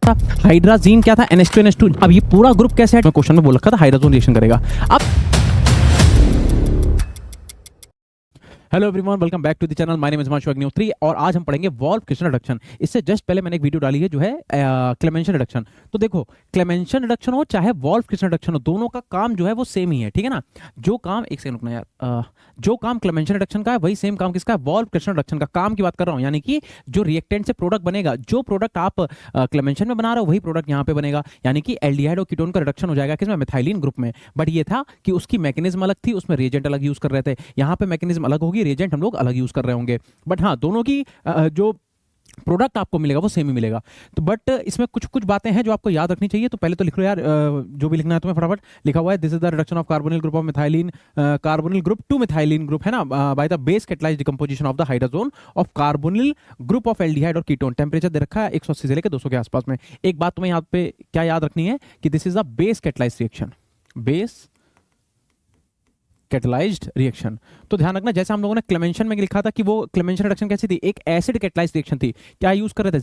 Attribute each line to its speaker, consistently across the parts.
Speaker 1: था, हाइड्राजीन क्या था, NH2NH2। अब ये पूरा ग्रुप कैसे है, क्वेश्चन में बोल रखा था हाइड्रोजन रिएक्शन करेगा। अब hello everyone, welcome back to the channel. My name is Himanshu Agnihotri और आज हम पढ़ेंगे वॉल्फ क्रिस्टल रिडक्शन। इससे जस्ट पहले मैंने एक वीडियो डाली है जो है क्लेमेंशन रिडक्शन। तो देखो, क्लेमेंशन रिडक्शन हो चाहे वॉल्फ क्रिस्टल रिडक्शन हो, दोनों का काम जो है वो सेम ही है, ठीक है ना। जो काम, एक सेकंड रुकना यार, जो काम क्लेमेंशन रिडक्शन का है वही सेम काम किसका है, वॉल्फ क्रिस्टल रिडक्शन का। काम की बात कर रहा हूँ, यानी कि जो रिएक्टेंट से प्रोडक्ट बनेगा, जो प्रोडक्ट आप क्लेमेंशन में बना रहे हो वही प्रोडक्ट यहाँ पे बनेगा, यानी कि एल्डिहाइड और कीटोन का रिडक्शन हो जाएगा किसमें, मिथाइलिन ग्रुप में। बट ये था कि उसकी मैकेनिज्म अलग थी, उसमें रिएजेंट अलग यूज कर रहे थे। यहाँ पे मैकेनिज्म अलग होगी, रिएजेंट हम लोग अलग यूज कर रहे होंगे, बट हाँ दोनों की जो प्रोडक्ट आपको मिलेगा वो सेम ही मिलेगा। तो बट इसमें कुछ कुछ बातें हैं जो आपको याद रखनी चाहिए। तो पहले तो लिख लो यार, जो भी लिखना है तुम्हें फटाफट। लिखा हुआ है this is the reduction of carbonyl group of methylene, carbonyl group to methylene group, है ना, by the base catalysed decomposition of the hydrogen of carbonyl group of aldehyde और कीटोन। टेंपरेचर दे रखा है 180 से लेकर 200 के आसपास में। एक बात तुम्हें यहाँ पे क्या याद रखनी है कि this is the base catalysed reaction, base catalysed reaction. तो ध्यान रखना, जैसे हम लोगों ने क्लेमेंशन में लिखा था कि वो क्लेमेंशन रिएक्शन कैसी थी, एक एसिड कैटलाइज्ड रिएक्शन थी। क्या यूज कर रहे थे,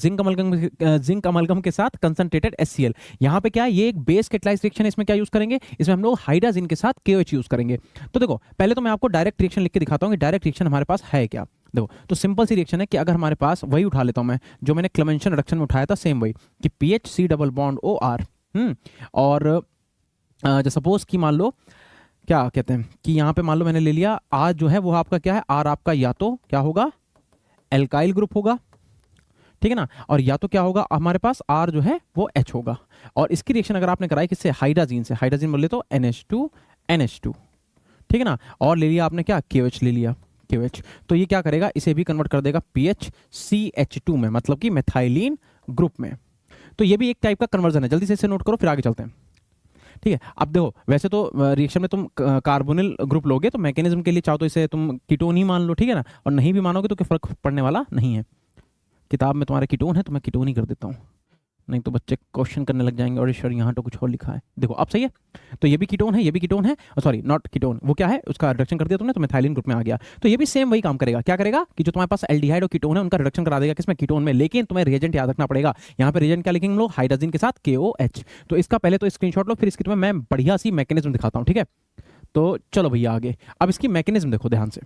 Speaker 1: जिंक अमलगम के साथ कंसंट्रेटेड HCl। यहाँ पे क्या है, ये एक बेस कैटलाइज्ड रिएक्शन है। इसमें क्या यूज करेंगे, इसमें हम लोग हाइड्राजीन के साथ KOH यूज करेंगे। तो देखो, पहले तो मैं आपको डायरेक्ट रिएक्शन लिख के दिखाता हूँ कि डायरेक्ट रिएक्शन हमारे पास है क्या। देखो, तो सिंपल सी रिएक्शन है कि अगर हमारे पास, वही उठा लेता हूं मैं जो मैंने क्लेमेंशन रिडक्शन में उठाया था, सेम वही कि PHC डबल बॉन्ड OR, और सपोज कि मान लो क्या कहते हैं कि यहाँ पे मान लो मैंने ले लिया R जो है वो आपका क्या है, R आपका या तो क्या होगा, एल्काइल ग्रुप होगा, ठीक है ना, और या तो क्या होगा हमारे पास R जो है वो H होगा। और इसकी रिएक्शन अगर आपने कराई किससे, हाइड्राजीन से, हाइड्राजीन बोले तो NH2NH2, ठीक है ना, और ले लिया आपने क्या, KOH ले लिया, KOH। तो ये क्या करेगा, इसे भी कन्वर्ट कर देगा PHCH2 में, मतलब कि मेथाइलिन ग्रुप में। तो ये भी एक टाइप का कन्वर्जन है, जल्दी से इसे नोट करो फिर आगे चलते हैं, ठीक है। अब देखो, वैसे तो रिएक्शन में तुम कार्बोनिल ग्रुप लोगे तो मैकेनिज्म के लिए चाहो तो इसे तुम कीटोन ही मान लो, ठीक है ना, और नहीं भी मानोगे तो कोई फर्क पड़ने वाला नहीं है। किताब में तुम्हारे कीटोन है तो मैं कीटोन ही कर देता हूँ, नहीं तो बच्चे क्वेश्चन करने लग जाएंगे और ईश्वर यहाँ तो कुछ और लिखा है। देखो अब सही है, तो ये भी कीटोन है, ये भी कीटोन है, सॉरी नॉट कीटोन, वो क्या है, उसका रिडक्शन कर दिया तुमने तो मिथाइलिन ग्रुप में आ गया। तो ये भी सेम वही काम करेगा। क्या करेगा कि जो तुम्हारे पास एल्डिहाइड और कीटोन है उनका रिडक्शन करा देगा किसमें, कीटोन में। लेकिन तुम्हें रिएजेंट याद रखना पड़ेगा। यहाँ पे रिएजेंट क्या लिखेंगे हम लोग, हाइड्रोजन के साथ KOH। तो इसका पहले तो स्क्रीनशॉट लो, फिर इसकी तुम्हें मैं बढ़िया सी मैकेनिज्म दिखाता हूँ, ठीक है। तो चलो भैया आगे, अब इसकी मैकेनिज्म देखो ध्यान से।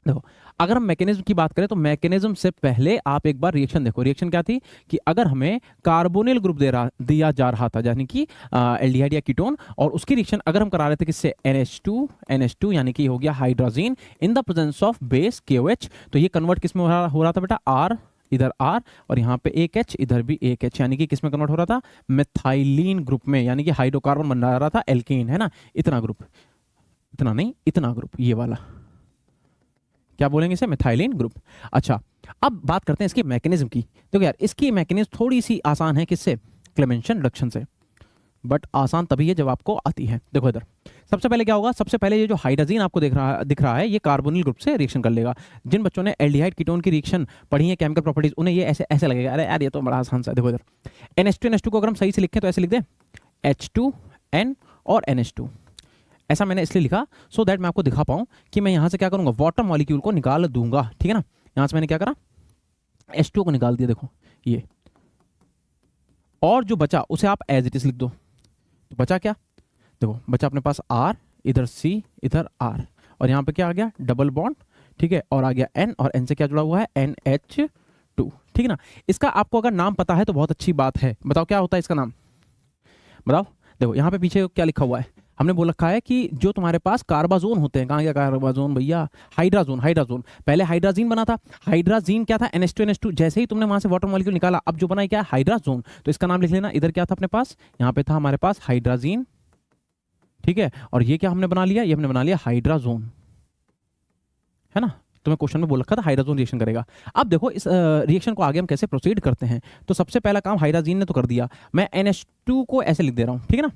Speaker 1: देखो, अगर हम मैकेनिज्म की बात करें तो मैकेनिज्म से पहले आप एक बार रिएक्शन देखो। रिएक्शन क्या थी कि अगर हमें कार्बोनिल ग्रुप दिया जा रहा था, यानी कि एल्डिहाइड या कीटोन, और उसकी रिएक्शन अगर हम करा रहे थे किससे, NH2NH2, यानी कि हो गया hydrogen in the presence of base KOH। तो ये कन्वर्ट किस में हो रहा था बेटा, R इधर R और यहाँ पे एक H, इधर भी एक H, यानी कि किस में कन्वर्ट हो रहा था, मिथाइलिन ग्रुप में, यानी कि हाइड्रोकार्बन बन रहा था, एल्केन, है ना। इतना ग्रुप, इतना नहीं, इतना ग्रुप, ये वाला क्या बोलेंगे इसे, मिथाइलिन ग्रुप। अच्छा, अब बात करते हैं इसकी मैकेनिज्म की। देखो यार, इसकी मैकेनिज्म थोड़ी सी आसान है, किससे, क्लेमेंशन रिडक्शन से, बट आसान तभी है जब आपको आती है। देखो इधर सबसे पहले क्या होगा, सबसे पहले ये जो हाइड्रोजन आपको दिख रहा है ये कार्बोनिल ग्रुप से रिएक्शन कर लेगा। जिन बच्चों ने एल्डिहाइड कीटोन की रिएक्शन पढ़ी है, केमिकल प्रॉपर्टीज, उन्हें ये ऐसे ऐसे लगेगा, अरे यार ये तो बड़ा आसान सा है। देखो इधर NH2NH2 को अगर हम सही से लिखें तो ऐसे लिख दें, H2N और NH2। ऐसा मैंने इसलिए लिखा सो दैट मैं आपको दिखा पाऊं कि मैं यहां से क्या करूंगा, वाटर मॉलिक्यूल को निकाल दूंगा, ठीक है ना। यहां से मैंने क्या करा, H2 को निकाल दिया, देखो ये, और जो बचा उसे आप एज इट इज लिख दो। तो बचा क्या, देखो बचा अपने पास R, इधर C, इधर R, और यहां पे क्या आ गया, डबल बॉन्ड, ठीक है, और आ गया N, और N से क्या जुड़ा हुआ है, NH2, ठीक है ना। इसका आपको अगर नाम पता है तो बहुत अच्छी बात है। बताओ क्या होता है इसका नाम, बताओ। देखो यहाँ पे पीछे क्या लिखा हुआ है, हमने बोल रखा है कि जो तुम्हारे पास कार्बाजोन होते हैं, कहाँ गया कार्बाजोन भैया, हाइड्राजोन, हाइड्राजोन, पहले हाइड्राजीन बना था, हाइड्राजीन क्या था, NH2NH2, जैसे ही तुमने वहां से वाटर मॉलिक्यूल निकाला, अब जो बना है क्या, हाइड्राजोन। तो इसका नाम लिख लेना। इधर क्या था अपने पास, यहाँ पे था हमारे पास हाइड्राजीन, ठीक है, और ये क्या हमने बना लिया, ये हमने बना लिया हाइड्राजोन, है ना। तुम्हें क्वेश्चन में बोल रखा था हाइड्रोजन रिएक्शन करेगा। अब देखो इस रिएक्शन को आगे हम कैसे प्रोसीड करते हैं। तो सबसे पहला काम हाइड्राजीन ने तो कर दिया, मैं NH2 को ऐसे लिख दे रहा हूं, ठीक है ना।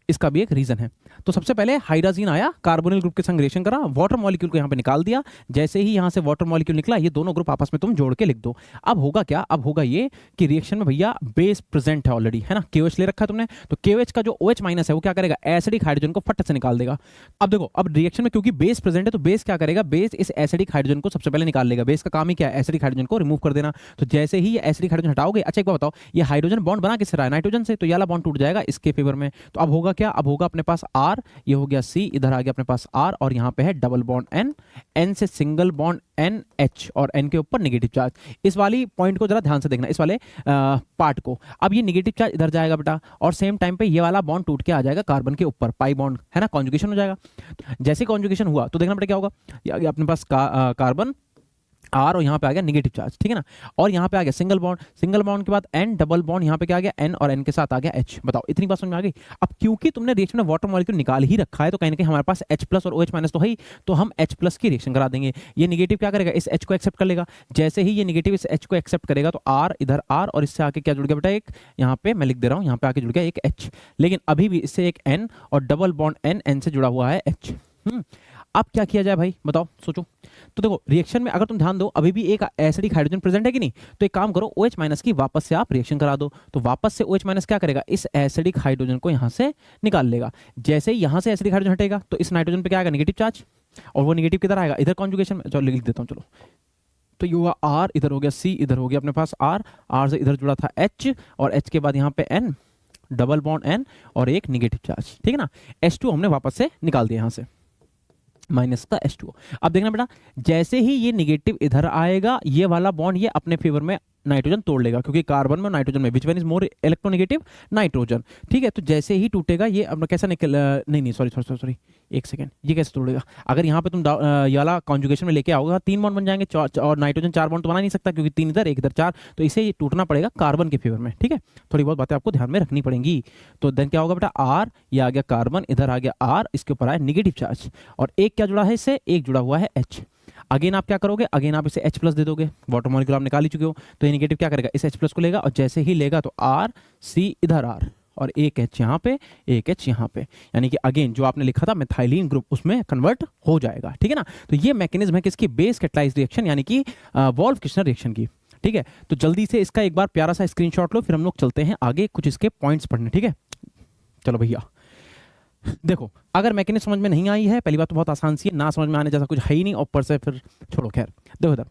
Speaker 1: इसका भी एक रीजन है। तो सबसे पहले हाइड्रोजन आया, कार्बोनिल ग्रुप के संग रिएक्शन करा, वाटर मॉलिक्यूल को यहाँ पे निकाल दिया। जैसे ही यहाँ से वाटर मॉलिक्यूल निकला, ये दोनों ग्रुप आपस में तुम जोड़ के लिख दो। अब होगा क्या, अब होगा ये कि रिएक्शन में भैया बेस प्रेजेंट है ऑलरेडी, है ना, KOH ले रखा है तुमने, तो KOH का जो OH माइनस है वो क्या करेगा, एसिडिक हाइड्रोजन को फट से निकाल देगा। अब देखो, अब रिएक्शन में क्योंकि बेस प्रेजेंट है तो बेस क्या करेगा, बेस इस एसिडिक हाइड्रोजन को सबसे पहले निकाल लेगा। बेस का काम ही क्या है, एसिडिक हाइड्रोजन को रिमूव कर देना। तो जैसे ही ये एसिडिक हाइड्रोजन हटाओगे, अच्छा एक बात बताओ, ये हाइड्रोजन बॉन्ड बना किससे रहा है, नाइट्रोजन से, तो ये वाला बॉन्ड टूट जाएगा इसके फेवर में। तो अब होगा क्या, अब होगा अपने पास R, ये हो गया C, इधर आ गया अपने पास R, और यहाँ पे है डबल बॉन्ड N, N से सिंगल बॉन्ड NH, और N के ऊपर नेगेटिव चार्ज। इस वाली पॉइंट को जरा ध्यान से देखना, इस वाले पार्ट को। अब ये नेगेटिव चार्ज इधर जाएगा बेटा, और सेम टाइम पे ये वाला बॉन्ड टूट के आ जाएगा कार्बन के ऊपर, पाई बॉन्ड, है ना, कॉन्जुगेशन हो जाएगा। जैसे कॉन्जुगेशन हुआ तो देखना बेटा क्या होगा, ये आ गया अपने पास कार्बन R, और यहाँ पे आ गया नेगेटिव चार्ज, ठीक है ना, और यहाँ पे आ गया सिंगल बॉन्ड, सिंगल बॉन्ड के बाद N, डबल बॉन्ड, यहाँ पे क्या आ गया N, और N के साथ आ गया H। बताओ इतनी बात समझ में आ गई। अब क्योंकि तुमने रिएक्शन में वाटर मॉलिक्यूल निकाल ही रखा है, तो कहीं ना कहीं हमारे पास H प्लस और OH माइनस तो है ही, तो हम H प्लस की रिएक्शन करा देंगे। ये नेगेटिव क्या करेगा, इस H को एक्सेप्ट कर लेगा। जैसे ही ये नेगेटिव इस H को एक्सेप्ट करेगा तो R, इधर R, और इससे आके क्या जुड़ गया बेटा, एक यहाँ पे मैं लिख दे रहा हूँ, यहाँ पे आके जुड़ गया एक H, लेकिन अभी भी इससे एक N, और डबल बॉन्ड N, N से जुड़ा हुआ है H। अब क्या किया जाए भाई, बताओ सोचो। तो देखो रिएक्शन में अगर तुम ध्यान दो, अभी भी एक एसिडिक हाइड्रोजन प्रेजेंट है कि नहीं, तो एक काम करो, OH माइनस की वापस से आप रिएक्शन करा दो। तो वापस से OH माइनस क्या करेगा, इस एसिडिक हाइड्रोजन को यहाँ से निकाल लेगा। जैसे ही यहाँ से एसिडिक हाइड्रोजन हटेगा तो इस नाइट्रोजन पे क्या आएगा, नेगेटिव चार्ज, और वो नेगेटिव किधर आएगा, इधर कॉन्जुगेशन में। चलो लिख देता हूँ, चलो, तो ये हुआ R, इधर हो गया C, इधर हो गया अपने पास R, R से इधर जुड़ा था H, और H के बाद यहाँ पे N, डबल बॉन्ड N, और एक नेगेटिव चार्ज, ठीक है ना। H2 हमने वापस से निकाल दिया यहाँ से, माइनस का H2O। अब देखना बेटा, जैसे ही ये नेगेटिव इधर आएगा, ये वाला बॉन्ड ये अपने फेवर में नाइट्रोजन तोड़ लेगा, क्योंकि कार्बन में और नाइट्रोजन में which one is more electronegative, nitrogen, ठीक है। तो जैसे ही टूटेगा ये, अब कैसा निकल, नहीं सॉरी एक सेकंड, ये कैसे तोड़ेगा, अगर यहाँ पे तुम ये वाला कॉन्जुगेशन में लेके आओगे, 3 बॉन्ड बन जाएंगे, और नाइट्रोजन 4 बॉन्ड तो बना नहीं सकता, क्योंकि 3 इधर 1 इधर 4, तो इसे ये टूटना पड़ेगा कार्बन के फेवर में, ठीक है। थोड़ी बहुत बातें आपको ध्यान में रखनी पड़ेंगी। तो देन क्या होगा बेटा, R, ये आ गया कार्बन, इधर आ गया R, इसके ऊपर आया नेगेटिव चार्ज, और एक क्या जुड़ा है इससे, एक जुड़ा हुआ है H। अगेन आप क्या करोगे, अगेन आप इसे H प्लस दे दोगे, वाटर मॉलिक्यूल आप निकाल ही चुके हो, तो ये नेगेटिव क्या करेगा, इस H प्लस को लेगा, और जैसे ही लेगा तो R, C, इधर R, और एक H यहाँ पे, एक H यहाँ पे, यानी कि अगेन जो आपने लिखा था मिथाइलिन ग्रुप उसमें कन्वर्ट हो जाएगा, ठीक है ना। तो ये मैकेनिज्म है किसकी, बेस कैटलाइज्ड रिएक्शन, यानी कि वोल्फ-किर्चनर रिएक्शन की, ठीक है। तो जल्दी से इसका एक बार प्यारा सा स्क्रीनशॉट लो, फिर हम लोग चलते हैं आगे कुछ इसके पॉइंट्स पढ़ने, ठीक है। चलो भैया देखो, अगर मैकेनिज्म समझ में नहीं आई है, पहली बात तो बहुत आसान सी है, ना समझ में आने जैसा कुछ है ही नहीं, ऊपर से फिर छोड़ो, खैर देखो इधर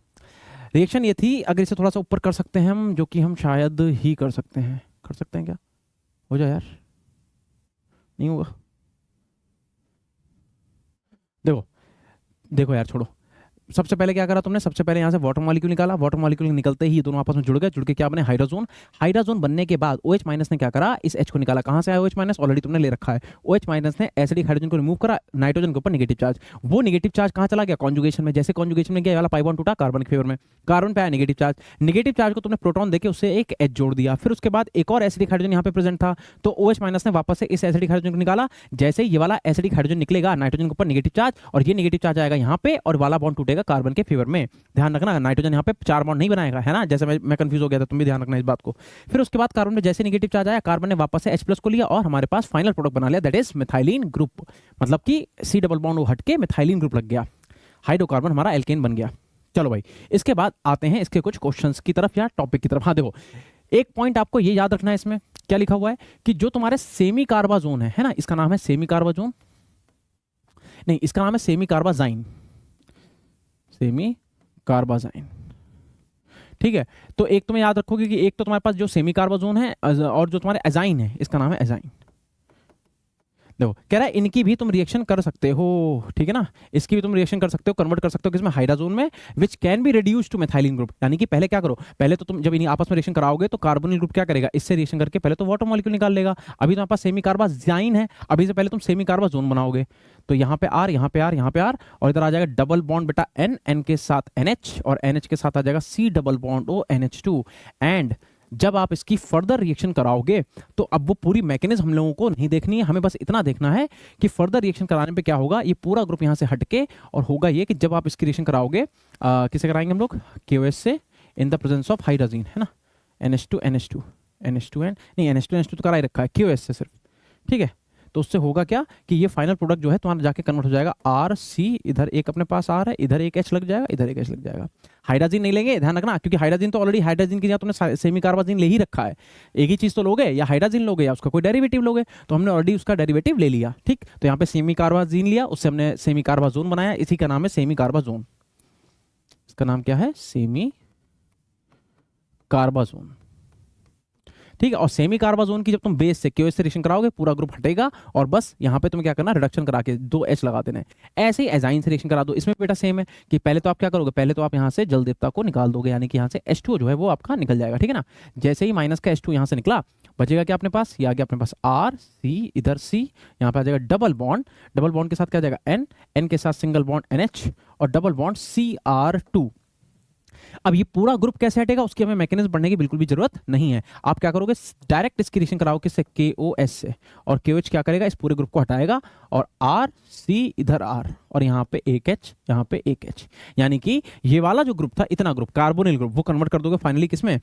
Speaker 1: रिएक्शन ये थी। अगर इसे थोड़ा सा ऊपर कर सकते हैं हम, जो कि हम शायद ही कर सकते हैं क्या, हो जाए यार, नहीं होगा, देखो यार छोड़ो। सबसे पहले क्या करा तुमने, सबसे पहले यहाँ से वाटर मॉलिक्यूल निकाला, वाटर मॉलिक्यूल निकलते ही दोनों आपस में जुड़ गए, जुड़ के क्या बने, हाइड्रोजन। हाइड्रोजन बनने के बाद OH माइनस ने क्या करा, इस H को निकाला, कहाँ से आया OH माइनस, ऑलरेडी तुमने ले रखा है। OH माइनस ने एसिडिक हाइड्रोजन को रिमूव करा, नाइट्रोजन के ऊपर नेगेटिव चार्ज, वो नेगेटिव चार्ज कहाँ चला गया, कॉन्जुगेशन में। जैसे कॉन्जुगेशन में गया, वाला पाई बॉन्ड टूटा कार्बन के फेवर में, कार्बन पे आया नेगेटिव चार्ज, नेगेटिव चार्ज को तुमने प्रोटॉन देके उससे एक H जोड़ दिया, फिर उसके बाद एक और एसिडिक हाइड्रोजन यहाँ पे प्रेजेंट था, तो OH माइनस ने वापस से इस एसिडिक हाइड्रोजन को निकाला। जैसे ये वाला एसिडिक हाइड्रोजन निकलेगा, नाइट्रोजन के ऊपर नेगेटिव चार्ज, और ये नेगेटिव चार्ज आएगा यहाँ पे, और वाला बॉन्ड टूटेगा कार्बन के फेवर में। ध्यान रखना, नाइट्रोजन यहाँ पे 4 बॉन्ड नहीं बनाएगा, है ना, जैसे मैं कंफ्यूज हो गया था, तुम भी ध्यान रखना इस बात को। फिर उसके बाद कार्बन में जैसे नेगेटिव चार्ज आया, कार्बन ने वापस से H प्लस को लिया, और हमारे पास फाइनल प्रोडक्ट बना लिया, दैट इज मिथाइलिन ग्रुप, मतलब कि C डबल बॉन्ड हट के मिथाइलिन ग्रुप लग गया, हाइड्रोकार्बन हमारा एल्केन बन गया। चलो भाई, इसके बाद आते हैं इसके कुछ क्वेश्चंस की तरफ या टॉपिक की तरफ। हाँ देखो, एक पॉइंट आपको ये याद रखना है, इसमें क्या लिखा हुआ है कि जो तुम्हारे सेमी कार्बाजोन है ना, इसका नाम है सेमी कार्बाजोन, नहीं इसका नाम है सेमी कार्बाजाइन, सेमी कार्बाजाइन, ठीक है। तो एक तुम्हें याद रखोगे कि एक तो तुम्हारे पास जो सेमी कार्बाजोन है, और जो तुम्हारे एजाइन है, इसका नाम है एजाइन। देखो कह रहा है इनकी भी तुम रिएक्शन कर सकते हो, ठीक है ना, इसकी भी तुम रिएक्शन कर सकते हो, कन्वर्ट कर सकते हो किसमें, हाइड्रोजन में, which can be reduce to methylene group. यानी कि पहले क्या करो, पहले तो तुम जब इन्हीं आपस में रिएक्शन कराओगे तो कार्बोनिल ग्रुप क्या करेगा, इससे रिएक्शन करके पहले तो वाटर मॉलिक्यूल निकाल लेगा। अभी तुम्हारे पास सेमी कार्बाजाइन है, अभी से पहले तुम सेमी कार्बाजोन बनाओगे, तो यहाँ पे R, यहाँ पे R, यहाँ पे R, और इधर आ जाएगा डबल बॉन्ड बेटा N, N के साथ NH, और NH के साथ आ जाएगा C double bond O NH2। And जब आप इसकी फर्दर रिएक्शन कराओगे तो अब वो पूरी मैकेनिज्म हम लोगों को नहीं देखनी है, हमें बस इतना देखना है कि फर्दर रिएक्शन कराने पे क्या होगा, ये पूरा ग्रुप यहाँ से हटके, और होगा ये कि जब आप इसकी रिएक्शन कराओगे, किसे कराएंगे हम लोग, KOH से, in the presence of hydrogen, है ना, NH2 NH2 NH2 नहीं NH2 NH2 तो करा ही रखा है KOH से सिर्फ, ठीक है। तो उससे होगा क्या कि ये फाइनल प्रोडक्ट जो है तुम्हारा जाके कन्वर्ट हो जाएगा आर सी, इधर एक अपने पास आर है, इधर एक एच लग जाएगा, इधर एक एच लग जाएगा। हाइड्रोजन नहीं लेंगे, ध्यान रखना, क्योंकि हाइड्रोजन तो ऑलरेडी हाइड्रोजन की जगह तुमने सेमी कार्बाजीन ले ही रखा है। एक ही चीज तो लोगे, या हाइड्रोजन लोगे या उसका कोई डेरिवेटिव लोगे, तो हमने ऑलरेडी उसका डेरिवेटिव ले लिया। ठीक, तो यहाँ पे सेमी कार्बाजीन लिया, उससे हमने सेमी कार्बाजोन बनाया, इसी का नाम है सेमी कार्बाजोन। इसका नाम क्या है? सेमी कार्बाजोन। ठीक है, और सेमी कार्बाजोन की जब तुम बेस से क्यूएच से रिएक्शन कराओगे पूरा ग्रुप हटेगा, और बस यहाँ पे तुम्हें क्या करना, रिडक्शन करा के 2 H लगा देना है। ऐसे ही एजाइन से रिएक्शन करा दो। इसमें बेटा सेम है कि पहले तो आप क्या करोगे, पहले तो आप यहाँ से जल देवता को निकाल दोगे, यानी कि यहाँ से H2 जो है वो आपका निकल जाएगा। ठीक है ना, जैसे ही माइनस का H2 यहाँ से निकला, बचेगा क्या अपने पास, ये आ गया अपने पास R C, इधर C, यहाँ पे आ जाएगा डबल बॉन्ड, डबल बॉन्ड के साथ क्या जाएगा N, N के साथ सिंगल बॉन्ड NH, और डबल बॉन्ड CR2। अब ये पूरा ग्रुप कैसे हटेगा उसकी हमें मैकेनिज्म पढ़ने की बिल्कुल भी जरूरत नहीं है। आप क्या करोगे, डायरेक्ट इसकी रिएक्शन कराओ किससे, KOS से, और KOH क्या करेगा, इस पूरे ग्रुप को हटाएगा, और R C इधर R, और यहाँ पे एक H, यहाँ पे एक H, यानी कि ये वाला जो ग्रुप था, इतना ग्रुप कार्बोनिल ग्रुप, वो कन्वर्ट कर दोगे फाइनली किसमें,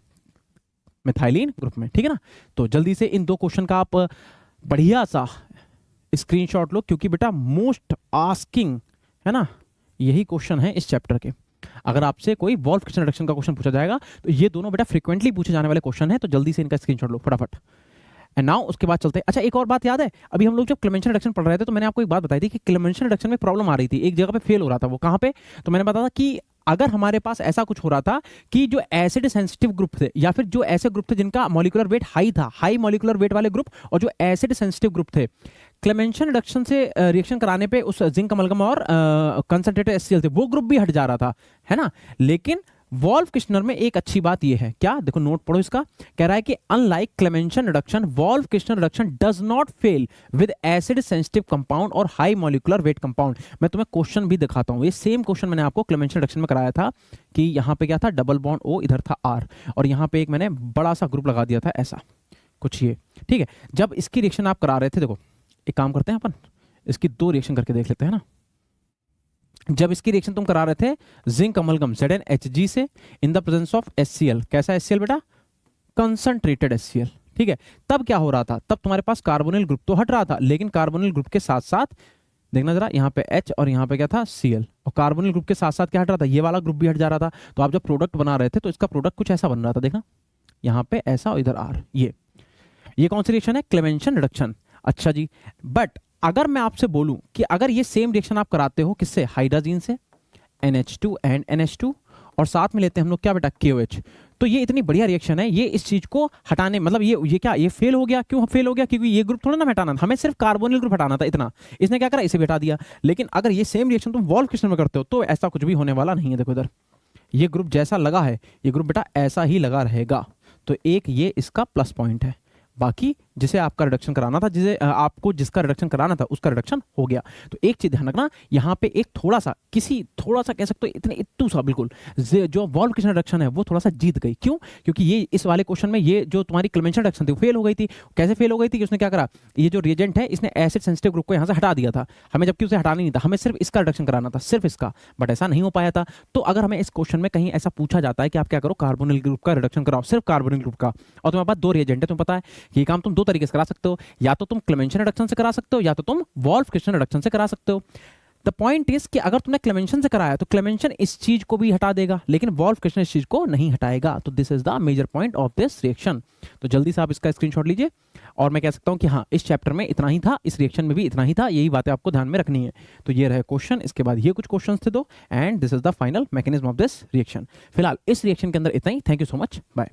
Speaker 1: मिथाइलिन ग्रुप में। ठीक है ना, तो जल्दी से इन 2 क्वेश्चन का आप बढ़िया सा स्क्रीनशॉट लो, क्योंकि बेटा मोस्ट आस्किंग है ना, यही क्वेश्चन है इस चैप्टर के। अगर आपसे कोई वॉल्फ क्रिस्टल रिडक्शन का क्वेश्चन पूछा जाएगा तो ये दोनों बेटा फ्रीक्वेंटली पूछे जाने वाले क्वेश्चन है, तो जल्दी से इनका स्क्रीनशॉट लो फटाफट। एंड नाउ उसके बाद चलते हैं। अच्छा, एक और बात याद है, अभी हम लोग जब क्लेमेंशन रिडक्शन पढ़ रहे थे तो मैंने आपको एक बात बताई थी कि क्लेमेंशन रिडक्शन में प्रॉब्लम आ रही थी, एक जगह पे फेल हो रहा था। वो कहाँ पे, तो मैंने बताया था कि अगर हमारे पास ऐसा कुछ हो रहा था कि जो एसिड सेंसिटिव ग्रुप थे, या फिर जो ऐसे ग्रुप थे जिनका मॉलिक्यूलर वेट हाई था, हाई मॉलिक्यूलर वेट वाले ग्रुप, और जो एसिड सेंसिटिव ग्रुप थे, क्लेमेंशन रिडक्शन से रिएक्शन कराने पे उस जिंक अमलगम और कंसंट्रेटेड HCl थे, वो ग्रुप भी हट जा रहा था, है ना। लेकिन वॉल्फ क्रिस्टनर में एक अच्छी बात यह है, क्या, देखो नोट पढ़ो इसका, कह रहा है कि unlike Clemmensen reduction, Wolff Kishner reduction does not fail with acid sensitive compound और हाई मॉलिक्यूलर वेट कंपाउंड। मैं तुम्हें क्वेश्चन भी दिखाता हूं, ये सेम क्वेश्चन मैंने आपको क्लेमेंशन रिडक्शन में कराया था कि यहां पे क्या था, डबल बॉन्ड O, इधर था R, और यहां पे एक मैंने बड़ा सा ग्रुप लगा दिया था ऐसा कुछ ये। ठीक है, जब इसकी रिएक्शन आप करा रहे थे, देखो एक काम करते हैं अपन, इसकी 2 रिएक्शन करके देख लेते हैं ना। जब इसकी रिएक्शन तुम करा रहे थे जिंक अमलगम ZnHg से in the presence of HCl, कैसा HCl बेटा, कंसंट्रेटेड HCl। ठीक है, तब क्या हो रहा था, तब तुम्हारे पास कार्बोनिल ग्रुप तो हट रहा था, लेकिन कार्बोनिल ग्रुप के साथ साथ देखना जरा, यहाँ पे H और यहाँ पे क्या था, Cl, और कार्बोनिल ग्रुप के साथ साथ क्या हट रहा था, ये वाला ग्रुप भी हट जा रहा था। तो आप जब प्रोडक्ट बना रहे थे तो इसका प्रोडक्ट कुछ ऐसा बन रहा था, देखना यहाँ पे ऐसा और इधर R, ये कौन सी रिएक्शन है, क्लेमेंशन रिडक्शन। अच्छा जी, बट अगर मैं आपसे बोलूं कि अगर ये सेम रिएक्शन आप कराते हो किससे, हाइड्रोजन से, NH2 एंड NH2, और साथ में लेते हैं हम लोग क्या बेटा, KOH, तो ये इतनी बढ़िया रिएक्शन है, ये इस चीज को हटाने, मतलब ये क्या, ये फेल हो गया। क्यों फेल हो गया, क्योंकि ये ग्रुप थोड़ा ना हटाना था, हमें सिर्फ कार्बोनिल ग्रुप हटाना था, इतना। इसने क्या करा, इसे भी हटा दिया। लेकिन अगर ये सेम रिएक्शन तुम वॉल्फ क्रिस्टल में करते हो तो ऐसा कुछ भी होने वाला नहीं है। देखो इधर ये ग्रुप जैसा लगा है, ये ग्रुप बेटा ऐसा ही लगा रहेगा। तो एक ये इसका प्लस पॉइंट है। बाकी जिसे आपका रिडक्शन कराना था, आपको जिसका रिडक्शन कराना था उसका रिडक्शन हो गया। तो एक चीज ध्यान रखना, यहाँ पे एक थोड़ा सा कह सकते हो, इतने इत्तू सा बिल्कुल, जो वॉल्फ क्रिस्टल रिडक्शन है वो थोड़ा सा जीत गई। क्यों, क्योंकि ये इस वाले क्वेश्चन में ये जो तुम्हारी क्लेमेंशन रिडक्शन थी वो फेल हो गई थी। कैसे फेल हो गई थी कि उसने क्या करा, ये जो रिएजेंट है इसने एसिड सेंसिटिव ग्रुप को यहाँ से हटा दिया था, हमें जबकि उसे हटाना नहीं था, हमें सिर्फ इसका रिडक्शन कराना था, सिर्फ इसका, बट ऐसा नहीं हो पाया था। तो अगर हमें इस क्वेश्चन में कहीं ऐसा पूछा जाता है कि आप क्या करो, कार्बोनिल ग्रुप का रिडक्शन कराओ, सिर्फ कार्बोनिल ग्रुप का, और तुम्हारे पास 2 रिएजेंट है, तुम्हें पता है ये काम तुम 2 तरीके से करा सकते हो, या तो तुम क्लेमेंशन रिडक्शन से करा सकते हो, या तो तुम वॉल्फ क्रिस्टल रिडक्शन से करा सकते हो। द पॉइंट इज कि अगर तुमने क्लेमेंशन से कराया तो क्लेमेंशन इस चीज को भी हटा देगा, लेकिन वॉल्फ क्रिस्टल इस चीज को नहीं हटाएगा। तो this is the major point of this reaction. तो जल्दी से आप इसका स्क्रीनशॉट लीजिए, और मैं कह सकता हूं कि हाँ, इस चैप्टर में इतना ही था, इस रिएक्शन में भी इतना ही था, यही बातें आपको ध्यान में रखनी है। तो ये रहे क्वेश्चन, इसके बाद ये कुछ क्वेश्चन थे 2, and this is the final mechanism of this reaction. फिलहाल इस रिएक्शन के अंदर इतना ही। Thank you so much, bye.